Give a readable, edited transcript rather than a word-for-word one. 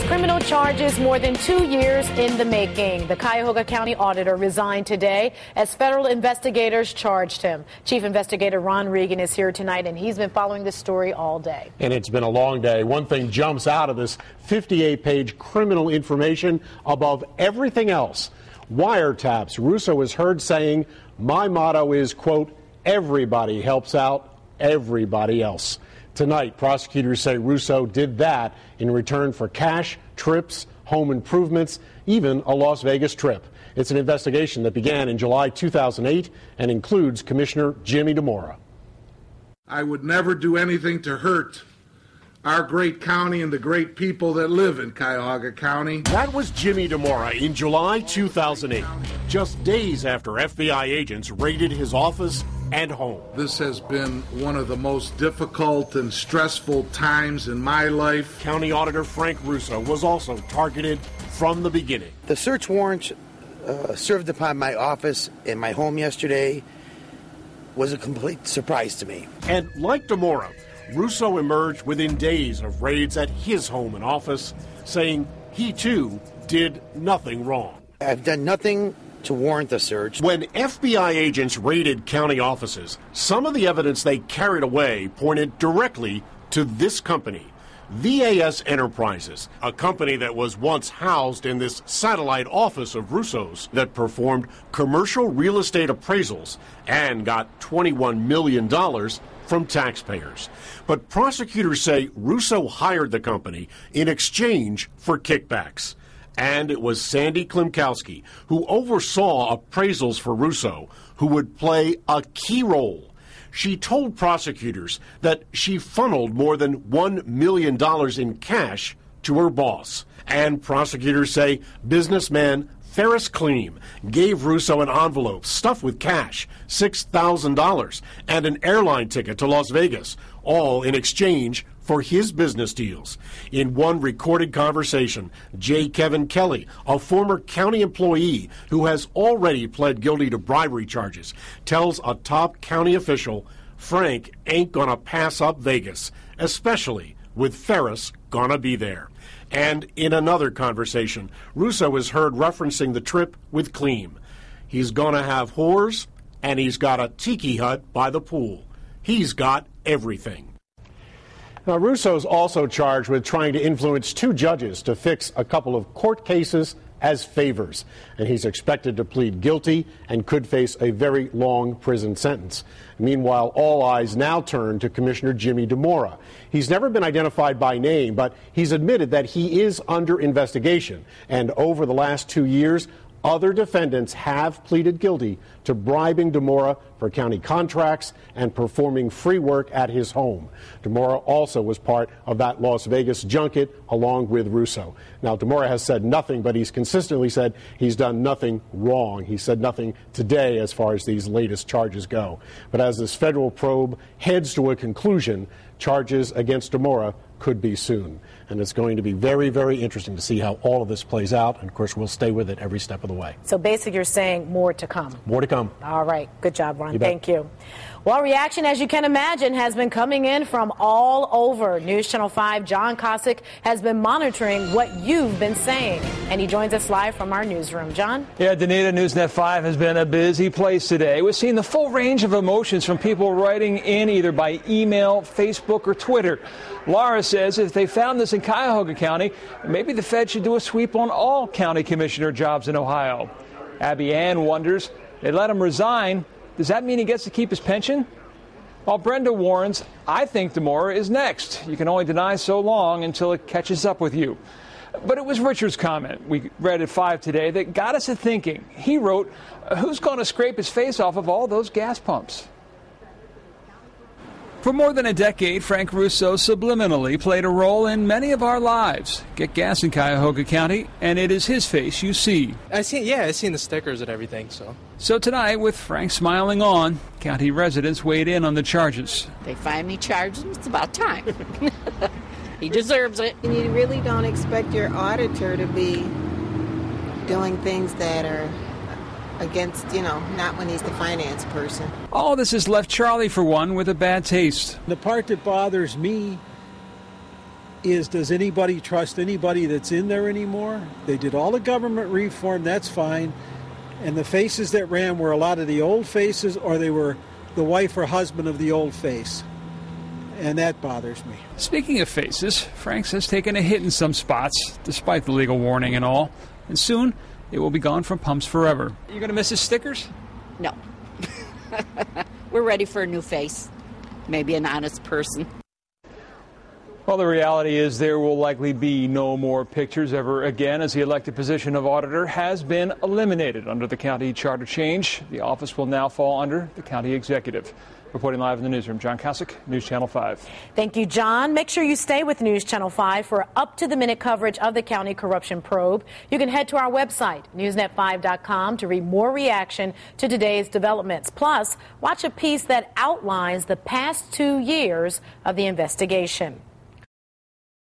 criminal charges more than 2 years in the making. The Cuyahoga County auditor resigned today as federal investigators charged him. Chief Investigator Ron Regan is here tonight, and he's been following this story all day. And it's been a long day. One thing jumps out of this 58-page criminal information above everything else. Wiretaps. Russo is heard saying, "My motto is, quote, everybody helps out everybody else." Tonight, prosecutors say Russo did that in return for cash, trips, home improvements, even a Las Vegas trip. It's an investigation that began in July 2008 and includes Commissioner Jimmy DeMora. I would never do anything to hurt our great county and the great people that live in Cuyahoga County. That was Jimmy DeMora in July 2008, just days after FBI agents raided his office and home. This has been one of the most difficult and stressful times in my life. County Auditor Frank Russo was also targeted from the beginning. The search warrant served upon my office and my home yesterday was a complete surprise to me. And like DeMora, Russo emerged within days of raids at his home and office, saying he too did nothing wrong. I've done nothing to warrant the search. When FBI agents raided county offices, some of the evidence they carried away pointed directly to this company, VAS Enterprises, a company that was once housed in this satellite office of Russo's that performed commercial real estate appraisals and got $21 million from taxpayers. But prosecutors say Russo hired the company in exchange for kickbacks. And it was Sandy Klimkowski, who oversaw appraisals for Russo, who would play a key role. She told prosecutors that she funneled more than $1 million in cash to her boss. And prosecutors say businessman Ferris Kleem gave Russo an envelope stuffed with cash, $6,000, and an airline ticket to Las Vegas, all in exchange for his business deals. In one recorded conversation, J. Kevin Kelly, a former county employee who has already pled guilty to bribery charges, tells a top county official Frank ain't gonna pass up Vegas, especially with Ferris gonna be there. And in another conversation, Russo is heard referencing the trip with Kleem. He's gonna have whores, and he's got a tiki hut by the pool. He's got everything. Now, Russo's also charged with trying to influence two judges to fix a couple of court cases as favors, and he's expected to plead guilty and could face a very long prison sentence. Meanwhile, all eyes now turn to Commissioner Jimmy DeMora. He's never been identified by name, but he's admitted that he is under investigation, and over the last 2 years, other defendants have pleaded guilty to bribing DeMora for county contracts and performing free work at his home. DeMora also was part of that Las Vegas junket along with Russo. Now, DeMora has said nothing, but he's consistently said he's done nothing wrong. He said nothing today as far as these latest charges go. But as this federal probe heads to a conclusion, charges against DeMora could be soon. And it's going to be very, very interesting to see how all of this plays out. And, of course, we'll stay with it every step of the way. So basically you're saying more to come. More to come. All right. Good job, Ron. Thank you. Well, reaction, as you can imagine, has been coming in from all over. News Channel 5, John Cossack has been monitoring what you've been saying. And he joins us live from our newsroom. John? Yeah, Danita, Newsnet 5 has been a busy place today. We've seen the full range of emotions from people writing in either by email, Facebook, or Twitter. Laura says if they found this in Cuyahoga County, maybe the Fed should do a sweep on all county commissioner jobs in Ohio. Abby Ann wonders, they let him resign. Does that mean he gets to keep his pension? While Brenda warns, I think DeMora is next. You can only deny so long until it catches up with you. But it was Richard's comment we read at 5 today that got us to thinking. He wrote, who's going to scrape his face off of all those gas pumps? For more than a decade, Frank Russo subliminally played a role in many of our lives. Get gas in Cuyahoga County, and it is his face you see. I've seen the stickers and everything, So tonight, with Frank smiling on, county residents weighed in on the charges. They finally charged him. It's about time. He deserves it. And you really don't expect your auditor to be doing things that are against, not when he's the finance person. All this has left Charlie, for one, with a bad taste. The part that bothers me is, does anybody trust anybody that's in there anymore? They did all the government reform, that's fine. And the faces that ran were a lot of the old faces, or they were the wife or husband of the old face. And that bothers me. Speaking of faces, Frank's has taken a hit in some spots, despite the legal warning and all. And soon, it will be gone from pumps forever. You going to miss his stickers? No. We're ready for a new face. Maybe an honest person. Well, the reality is there will likely be no more pictures ever again, as the elected position of auditor has been eliminated under the county charter change. The office will now fall under the county executive. Reporting live in the newsroom, John Kosick, News Channel 5. Thank you, John. Make sure you stay with News Channel 5 for up-to-the-minute coverage of the county corruption probe. You can head to our website, newsnet5.com, to read more reaction to today's developments. Plus, watch a piece that outlines the past 2 years of the investigation.